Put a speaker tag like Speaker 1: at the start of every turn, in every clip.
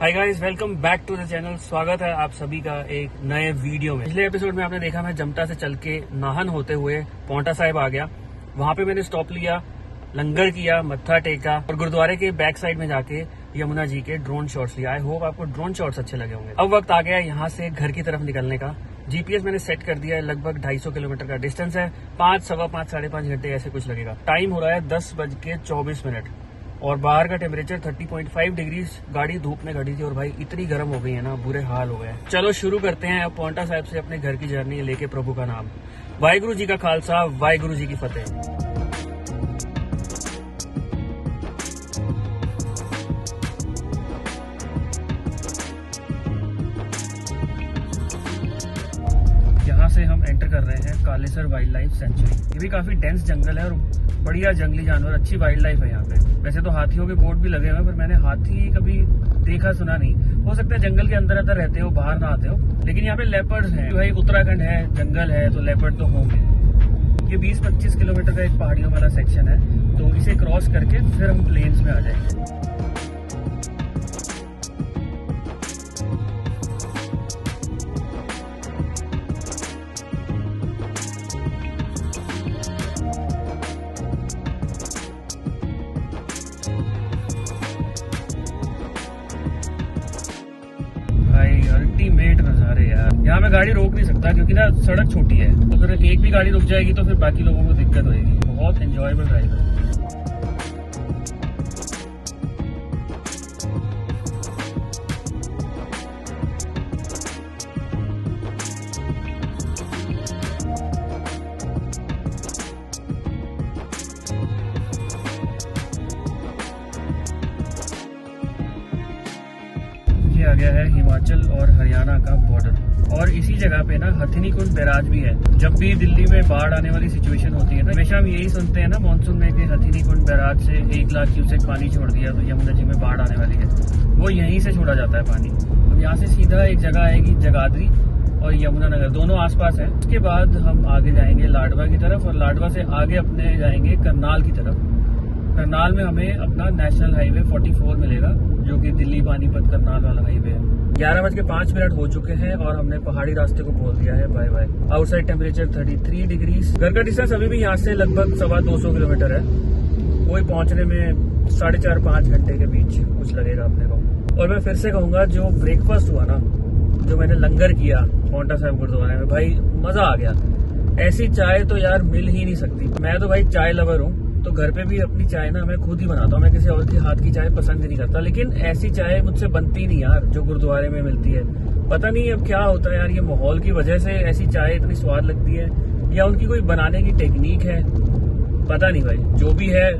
Speaker 1: Hi guys, welcome back to the channel. स्वागत है आप सभी का एक नए वीडियो में। पिछले एपिसोड में आपने देखा मैं जमटा से चल के नाहन होते हुए पौंटा साहिब आ गया। वहां पे मैंने स्टॉप लिया, लंगर किया, मत्था टेका और गुरुद्वारे के बैक साइड में जाके यमुना जी के ड्रोन शॉट्स लिया। आई होप आपको ड्रोन शॉट्स अच्छे लगे होंगे। अब वक्त आ गया यहाँ से घर की तरफ निकलने का। जीपीएस मैंने सेट कर दिया है, लगभग 250 किलोमीटर का डिस्टेंस है। 5, सवा 5, साढ़े 5 घंटे ऐसे कुछ लगेगा। टाइम हो रहा है 10:24 और बाहर का टेम्परेचर 30.5 डिग्री। गाड़ी धूप में खड़ी थी और भाई इतनी गर्म हो गई है ना, बुरे हाल हो गए। चलो शुरू करते हैं अब पौंटा साहिब से अपने घर की जर्नी लेके प्रभु का नाम। वाहिगुरु जी का खालसा, वाहिगुरु जी की फतेह। यहाँ से हम एंटर कर रहे हैं कालेसर वाइल्ड लाइफ सेंचुरी। ये भी काफी डेंस जंगल है और बढ़िया जंगली जानवर, अच्छी वाइल्ड लाइफ है यहाँ पे। वैसे तो हाथियों के बोर्ड भी लगे हुए हैं, पर मैंने हाथी कभी देखा सुना नहीं। हो सकता है जंगल के अंदर अंदर रहते हो, बाहर ना आते हो, लेकिन यहाँ पे लेपर्ड्स हैं। भाई उत्तराखंड है, जंगल है तो लेपर्ड तो होंगे। ये 20-25 किलोमीटर का एक पहाड़ियों वाला सेक्शन है, तो इसे क्रॉस करके फिर हम प्लेन्स में आ जाएंगे। अल्टीमेट नजारे यार। यहाँ मैं गाड़ी रोक नहीं सकता क्योंकि ना सड़क छोटी है, तो अगर एक भी गाड़ी रुक जाएगी तो फिर बाकी लोगों को दिक्कत होगी। बहुत एंजॉयबल ड्राइव है। आ गया है हिमाचल और हरियाणा का बॉर्डर, और इसी जगह पे ना हथिनी कुंड बैराज भी है। जब भी दिल्ली में बाढ़ आने वाली सिचुएशन होती है ना, हमेशा हम यही सुनते हैं ना मॉनसून में कि हथिनी कुंड बैराज से 1 लाख क्यूसेक पानी छोड़ दिया तो यमुना जी में बाढ़ आने वाली है। वो यहीं से छोड़ा जाता है पानी। अब यहाँ से सीधा एक जगह आएगी जगाधरी और यमुनानगर, दोनों आसपास है। उसके बाद हम आगे जाएंगे लाडवा की तरफ और लाडवा से आगे अपने जाएंगे करनाल की तरफ। करनाल में हमें अपना नेशनल हाईवे 44 मिलेगा, जो कि दिल्ली पानीपत करनाल वाला हाईवे है। 11:05 हो चुके हैं और हमने पहाड़ी रास्ते को बोल दिया है bye bye. Outside temperature 33 degree. घर का डिस्टेंस अभी भी यहाँ से लगभग 225 किलोमीटर है। वही पहुंचने में 4.5-5 घंटे के बीच कुछ लगेगा अपने को। और मैं फिर से कहूंगा, जो ब्रेकफास्ट हुआ ना, जो मैंने लंगर किया पौंटा साहिब गुरुद्वारे में, भाई मजा आ गया। ऐसी चाय तो यार मिल ही नहीं सकती। मैं तो भाई चाय लवर हूँ, तो घर पे भी अपनी चाय ना मैं खुद ही बनाता हूँ। मैं किसी और के हाथ की चाय पसंद ही नहीं करता, लेकिन ऐसी चाय मुझसे बनती नहीं यार जो गुरुद्वारे में मिलती है। पता नहीं अब क्या होता है यार, ये माहौल की वजह से ऐसी चाय इतनी स्वाद लगती है या उनकी कोई बनाने की टेक्निक है, पता नहीं भाई। जो भी है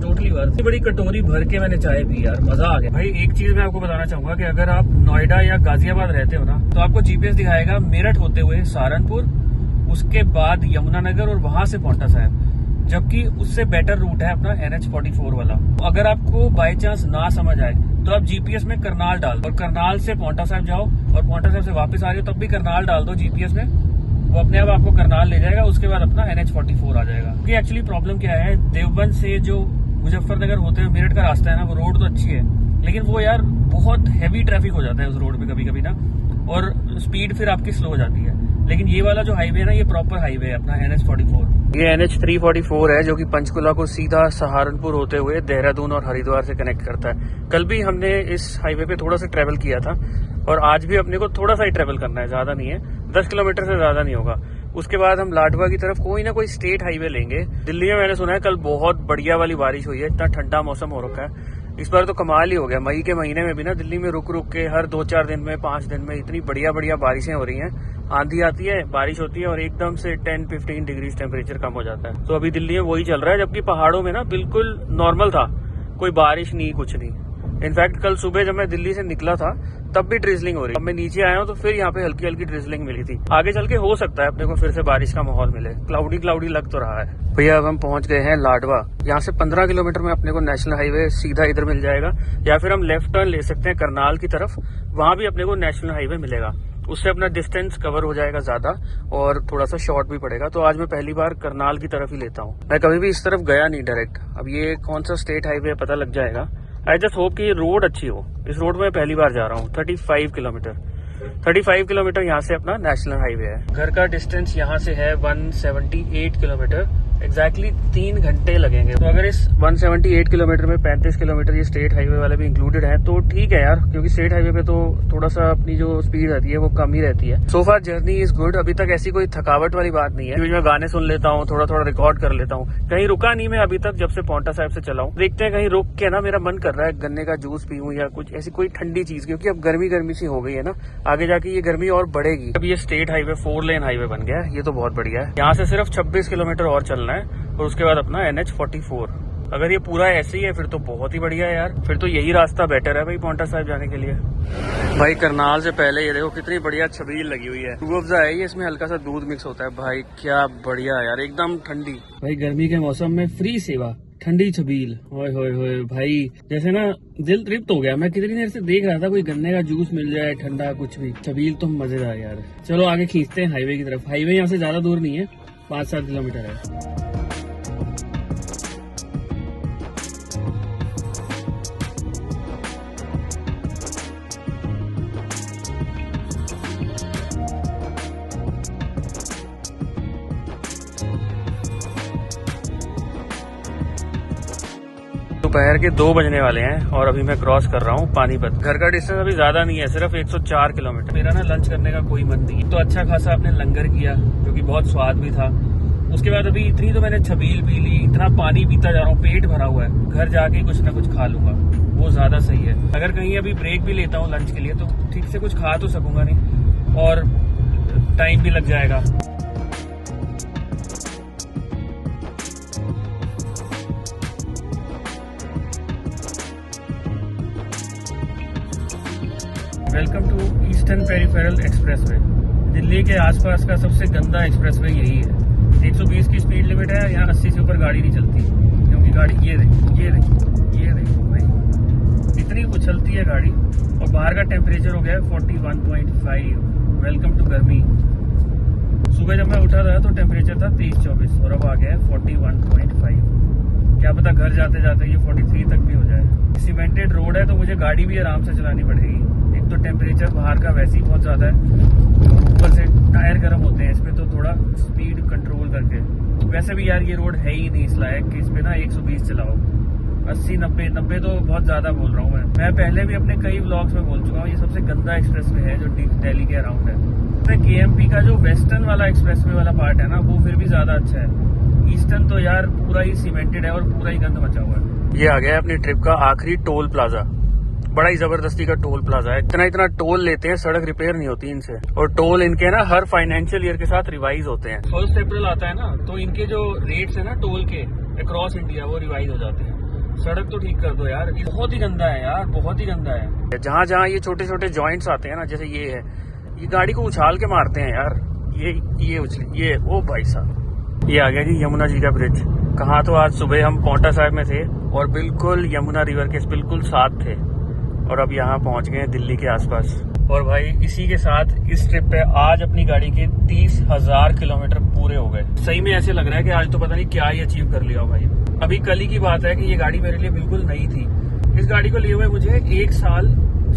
Speaker 1: टोटली वर्थ। बड़ी कटोरी भर के मैंने चाय पी यार, मजा आ गया। भाई एक चीज मैं आपको बताना चाहूंगा कि अगर आप नोएडा या गाजियाबाद रहते हो ना, तो आपको जीपीएस दिखाएगा मेरठ होते हुए सहारनपुर, उसके बाद यमुनानगर और वहां से पौंटा साहिब। जबकि उससे बेटर रूट है अपना NH44 वाला। अगर आपको बाय चांस ना समझ आए तो आप जीपीएस में करनाल डाल दो और करनाल से पौंटा साहिब जाओ, और पौंटा साहिब से वापस आ रहे हो तब भी करनाल डाल दो जीपीएस में, वो अपने आप आपको करनाल ले जाएगा। उसके बाद अपना NH44 आ जाएगा। क्योंकि एक्चुअली प्रॉब्लम क्या है, देवबंद से जो मुजफ्फरनगर होते हुए मेरठ का रास्ता है ना, वो रोड तो अच्छी है, लेकिन वो यार बहुत हैवी ट्रैफिक हो जाता है उस रोड पे कभी कभी ना, और स्पीड फिर आपकी स्लो हो जाती है। लेकिन ये वाला जो हाईवे है ना, ये प्रॉपर हाईवे है अपना NH44। ये NH344 है जो कि पंचकुला को सीधा सहारनपुर होते हुए देहरादून और हरिद्वार से कनेक्ट करता है। कल भी हमने इस हाईवे पे थोड़ा सा ट्रेवल किया था और आज भी अपने को थोड़ा सा ही ट्रेवल करना है, ज्यादा नहीं है, 10 किलोमीटर से ज्यादा नहीं होगा। उसके बाद हम लाडवा की तरफ कोई ना कोई स्टेट हाईवे लेंगे। दिल्ली में मैंने सुना है कल बहुत बढ़िया वाली बारिश हुई है, इतना ठंडा मौसम हो रखा है इस बार तो कमाल ही हो गया। मई के महीने में भी ना दिल्ली में रुक रुक के हर 2-4 दिन में, 5 दिन में इतनी बढ़िया बढ़िया बारिशें हो रही हैं। आंधी आती है, बारिश होती है और एकदम से 10-15 डिग्री टेम्परेचर कम हो जाता है। तो अभी दिल्ली में वही चल रहा है, जबकि पहाड़ों में ना बिल्कुल नॉर्मल था, कोई बारिश नहीं, कुछ नहीं। इनफैक्ट कल सुबह जब मैं दिल्ली से निकला था तब भी ड्रिजलिंग हो रही। अब मैं नीचे आया हूँ तो फिर यहाँ पे हल्की हल्की ड्रिजलिंग मिली थी। आगे चल के हो सकता है अपने को फिर से बारिश का माहौल मिले। क्लाउडी लग तो रहा है। भैया अब हम पहुंच गए हैं लाडवा। यहाँ से 15 किलोमीटर में अपने को नेशनल हाईवे सीधा इधर मिल जाएगा, या फिर हम लेफ्ट टर्न ले सकते हैं करनाल की तरफ, वहां भी अपने को नेशनल हाईवे मिलेगा। उससे अपना डिस्टेंस कवर हो जाएगा ज्यादा और थोड़ा सा शॉर्ट भी पड़ेगा। तो आज मैं पहली बार करनाल की तरफ ही लेता हूँ। मैं कभी भी इस तरफ गया नहीं डायरेक्ट। अब ये कौन सा स्टेट हाईवे पता लग जाएगा। आई जस्ट होप कि ये रोड अच्छी हो। इस रोड में पहली बार जा रहा हूँ। 35 किलोमीटर यहाँ से अपना नेशनल हाईवे है। घर का डिस्टेंस यहाँ से है 178 किलोमीटर। एग्जैक्टली 3 घंटे लगेंगे। तो अगर इस 178 किलोमीटर में 35 किलोमीटर ये स्टेट हाईवे वाले भी इंक्लूडेड है तो ठीक है यार, क्योंकि स्टेट हाईवे पे तो थोड़ा सा अपनी जो स्पीड रहती है वो कम ही रहती है। सो फार जर्नी इज गुड। अभी तक ऐसी कोई थकावट वाली बात नहीं है। मैं गाने सुन लेता हूँ, थोड़ा थोड़ा रिकॉर्ड कर लेता हूँ। कहीं रुका नहीं मैं अभी तक, जब से पांवटा साहिब से चला हूँ। देखते हैं कहीं रुक के ना, मेरा मन कर रहा है गन्ने का जूस पीऊँ या कुछ ऐसी कोई ठंडी चीज, क्योंकि अब गर्मी सी हो गई है ना, आगे जाके ये गर्मी और बढ़ेगी। अब ये स्टेट हाईवे 4 लेन हाईवे बन गया है, ये तो बहुत बढ़िया है। यहाँ से सिर्फ 26 किलोमीटर और चलना है और उसके बाद अपना NH44। अगर ये पूरा ऐसे ही है फिर तो बहुत ही बढ़िया है यार, फिर तो यही रास्ता बेटर है भाई पांवटा साहिब जाने के लिए। भाई करनाल से पहले ये देखो कितनी बढ़िया छबील लगी हुई है। रूह अफ़ज़ा है ये, इसमें हल्का सा दूध मिक्स होता है। भाई क्या बढ़िया यार, एकदम ठंडी। भाई गर्मी के मौसम में फ्री सेवा, ठंडी छबील। होए होए होए भाई, जैसे ना दिल तृप्त हो गया। मैं कितनी देर से देख रहा था कोई गन्ने का जूस मिल जाए, ठंडा कुछ भी। छबील तो मजेदार यार। चलो आगे खींचते हैं हाईवे की तरफ। हाईवे यहाँ से ज्यादा दूर नहीं है, 5-7 किलोमीटर है। दोपहर के 2 बजने वाले हैं और अभी मैं क्रॉस कर रहा हूँ पानीपत। घर का डिस्टेंस अभी ज्यादा नहीं है, सिर्फ 104 किलोमीटर। मेरा ना लंच करने का कोई मन नहीं, तो अच्छा खासा आपने लंगर किया जो कि बहुत स्वाद भी था। उसके बाद अभी इतनी तो मैंने छबील पी ली, इतना पानी पीता जा रहा हूँ, पेट भरा हुआ है। घर जाके कुछ ना कुछ खा लूंगा, वो ज्यादा सही है। अगर कहीं अभी ब्रेक भी लेता हूँ लंच के लिए तो ठीक से कुछ खा तो सकूंगा नहीं और टाइम भी लग जाएगा। Welcome to eastern peripheral expressway. Delhi के आसपास का सबसे गंदा एक्सप्रेसवे यही है। 120 की स्पीड लिमिट है, यहाँ 80 से ऊपर गाड़ी नहीं चलती, क्योंकि गाड़ी ये देखो भाई, इतनी उछलती है गाड़ी। और बाहर का टेम्परेचर हो गया है 41.5। वेलकम टू गर्मी। सुबह जब मैं उठा था तो टेम्परेचर था 23-24 और अब आ गया है 41.5। क्या पता घर जाते जाते ये 43 तक भी हो जाए। सीमेंटेड रोड है तो मुझे गाड़ी भी आराम से चलानी पड़ेगी। एक तो टेम्परेचर बाहर का वैसे ही बहुत ज्यादा है, ऊपर से टायर गर्म होते हैं इसमें, तो थोड़ा स्पीड कंट्रोल करके। वैसे भी यार ये रोड है ही नहीं इस लायक कि इस पे ना 120 चलाओ। 80-90 तो बहुत ज्यादा बोल रहा हूँ मैं पहले भी अपने कई व्लॉग्स में बोल चुका हूँ। ये सबसे गंदा एक्सप्रेसवे है जो दिल्ली के अराउंड है। KMP का जो वेस्टर्न वाला एक्सप्रेसवे वाला पार्ट है ना, वो फिर भी ज्यादा अच्छा है। ईस्टर्न तो यार पूरा ही सीमेंटेड है और पूरा ही गंद मचा हुआ है। ये आ गया अपनी ट्रिप का आखिरी टोल प्लाजा। बड़ा ही जबरदस्ती का टोल प्लाजा है। इतना टोल लेते हैं, सड़क रिपेयर नहीं होती इनसे। और टोल इनके ना हर फाइनेंशियल ईयर के साथ रिवाइज होते हैं। 1 अप्रैल आता है ना, तो इनके जो रेट्स है ना टोल के अक्रॉस इंडिया, वो रिवाइज हो जाते हैं। सड़क तो ठीक कर दो यार, बहुत ही गंदा है यार, बहुत ही गंदा है। जहाँ जहाँ ये छोटे छोटे जॉइंट्स आते हैं ना, जैसे ये है, ये गाड़ी को उछाल के मारते हैं यार। ये उछली, ये ओ भाई साहब, ये आ गया जी यमुना जी का ब्रिज। कहाँ तो आज सुबह हम पांवटा साहिब में थे और बिल्कुल यमुना रिवर के बिल्कुल साथ थे, और अब यहाँ पहुंच गए दिल्ली के आसपास। और भाई इसी के साथ इस ट्रिप पे आज अपनी गाड़ी के 30,000 किलोमीटर पूरे हो गए। सही में ऐसे लग रहा है कि आज तो पता नहीं क्या ही अचीव कर लिया भाई। अभी कल ही की बात है कि ये गाड़ी मेरे लिए बिल्कुल नई थी। इस गाड़ी को लिए हुए मुझे 1 साल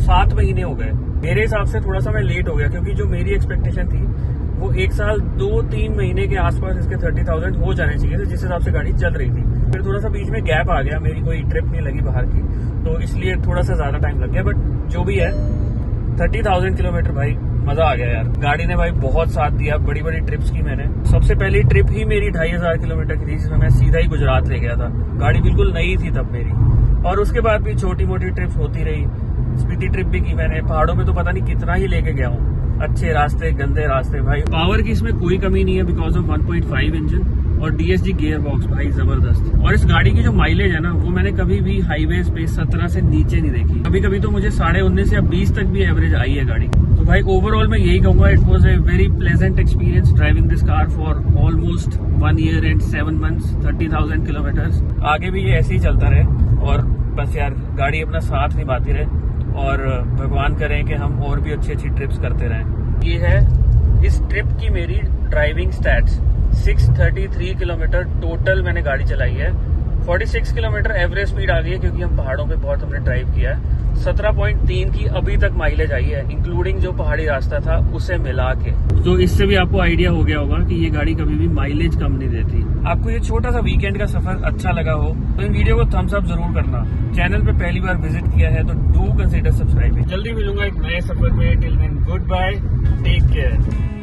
Speaker 1: 7 महीने हो गए। मेरे हिसाब से थोड़ा सा मैं लेट हो गया, क्योंकि जो मेरी एक्सपेक्टेशन थी वो 1 साल 2-3 महीने के आसपास इसके 30,000 हो जाने चाहिए थे, जिस हिसाब से गाड़ी चल रही थी। फिर थोड़ा सा बीच में गैप आ गया, मेरी कोई ट्रिप नहीं लगी बाहर की, तो इसलिए थोड़ा सा ज्यादा टाइम लग गया। बट जो भी है 30,000 किलोमीटर भाई मजा आ गया यार। गाड़ी ने भाई बहुत साथ दिया। बड़ी बड़ी ट्रिप्स की मैंने। सबसे पहली ट्रिप ही मेरी 2,500 किलोमीटर की थी, जिसमें मैं सीधा ही गुजरात ले गया था। गाड़ी बिल्कुल नई थी तब मेरी। और उसके बाद भी छोटी मोटी ट्रिप्स होती रही। स्पीति ट्रिप भी की मैंने। पहाड़ों में तो पता नहीं कितना ही लेके गया हूँ। अच्छे रास्ते, गंदे रास्ते भाई। पावर की इसमें कोई कमी नहीं है बिकॉज ऑफ 1.5 इंजन और DSG गियर बॉक्स भाई जबरदस्त। और इस गाड़ी की जो माइलेज है ना, वो मैंने कभी भी हाईवे पे 17 से नीचे नहीं देखी। कभी कभी तो मुझे 19.5 या 20 तक भी एवरेज आई है गाड़ी। तो भाई ओवरऑल मैं यही कहूंगा, it was a very pleasant experience driving this car for almost 1 year and 7 months, 30,000 kilometres. आगे भी ये ऐसे ही चलता रहे और बस यार गाड़ी अपना साथ निभाती रहे, और भगवान करें कि हम और भी अच्छी ट्रिप्स करते रहें। ये है इस ट्रिप की मेरी ड्राइविंग स्टैट्स। 633 किलोमीटर टोटल मैंने गाड़ी चलाई है। 46 किलोमीटर एवरेज स्पीड आ गई है, क्योंकि हम पहाड़ों पे बहुत हमने ड्राइव किया है। 17.3 की अभी तक माइलेज आई है, इंक्लूडिंग जो पहाड़ी रास्ता था उसे मिला के। तो इससे भी आपको आइडिया हो गया होगा कि ये गाड़ी कभी भी माइलेज कम नहीं देती। आपको ये छोटा सा वीकेंड का सफर अच्छा लगा हो तो इन वीडियो को थम्स अप जरूर करना। चैनल पे पहली बार विजिट किया है तो डू कंसीडर सब्सक्राइबिंग। जल्दी मिलूंगा एक नए सफर में। Till then goodbye, take care.